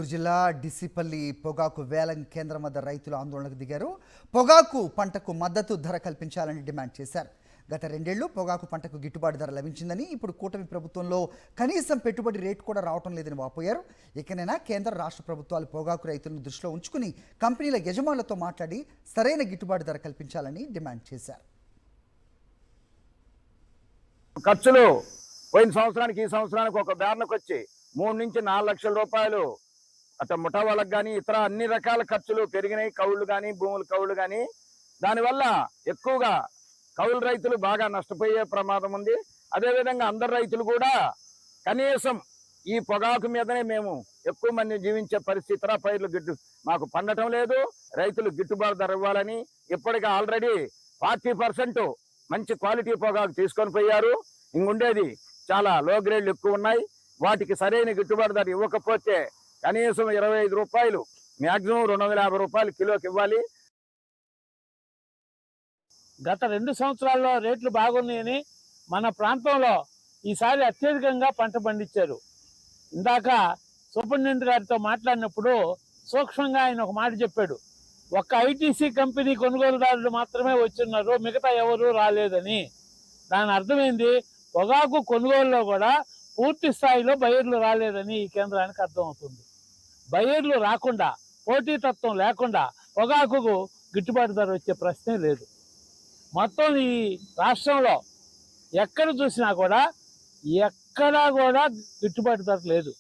చిత్తూరు జిల్లా డిసిపల్లి పొగాకు వేలం కేంద్రం వద్ద రైతులు ఆందోళనకు దిగారు. పొగాకు పంటకు మద్దతు ధర కల్పించాలని డిమాండ్ చేశారు. గత 2 ఏళ్లు పొగాకు పంటకు గిట్టుబాటు ధర లభించిందని, ఇప్పుడు కూటమి ప్రభుత్వంలో కనీసం పెట్టుబడి రేటు కూడా రావటం లేదని వాపోయారు. ఇకనైనా కేంద్ర రాష్ట్ర ప్రభుత్వాలు పొగాకు రైతులను దృష్టిలో ఉంచుకుని కంపెనీల యజమానులతో మాట్లాడి సరైన గిట్టుబాటు ధర కల్పించాలని డిమాండ్ చేశారు. ఖర్చులు పోయిన సంవత్సరానికి ఈ సంవత్సరానికి ఒక బ్యార్లకు వచ్చి 3 నుంచి 4 లక్షల రూపాయలు అట్లా ముఠా వాళ్ళకి కానీ ఇతర అన్ని రకాల ఖర్చులు పెరిగినాయి. కౌళ్ళు కానీ భూములు కౌళ్ళు కానీ దానివల్ల ఎక్కువగా కౌలు రైతులు బాగా నష్టపోయే ప్రమాదం ఉంది. అదేవిధంగా అందరు రైతులు కూడా కనీసం ఈ పొగాకు మీదనే మేము ఎక్కువ మంది జీవించే పరిస్థితి, ఇతర పైర్లు మాకు పండటం లేదు. రైతులు గిట్టుబాటు ధర ఇవ్వాలని ఇప్పటికే ఆల్రెడీ 40% మంచి క్వాలిటీ పొగాకు తీసుకొని పోయారు. ఇంగుండేది చాలా లో గ్రేడ్లు ఎక్కువ ఉన్నాయి. వాటికి సరైన గిట్టుబాటు ధర ఇవ్వకపోతే కనీసం 25 రూపాయలు, మ్యాక్సిమం 250 రూపాయలు కిలోకి ఇవ్వాలి. గత 2 సంవత్సరాల్లో రేట్లు బాగున్నాయని మన ప్రాంతంలో ఈసారి అత్యధికంగా పంట పండించారు. ఇందాక సూపరింటెండెంట్ గారితో మాట్లాడినప్పుడు సూక్ష్మంగా ఆయన ఒక మాట చెప్పాడు. ఒక్క ఐటీసీ కంపెనీ కొనుగోలుదారులు మాత్రమే వచ్చున్నారు, మిగతా ఎవరు రాలేదని. దాని అర్థమైంది, పొగాకు కొనుగోలులో కూడా పూర్తి స్థాయిలో బయర్లు రాలేదని ఈ కేంద్రానికి అర్థమవుతుంది. బయర్లు రాకుండా, పోటీతత్వం లేకుండా పొగాకుకు గిట్టుబాటు ధర వచ్చే ప్రశ్నే లేదు. మొత్తం ఈ రాష్ట్రంలో ఎక్కడ చూసినా కూడా గిట్టుబాటు ధర లేదు.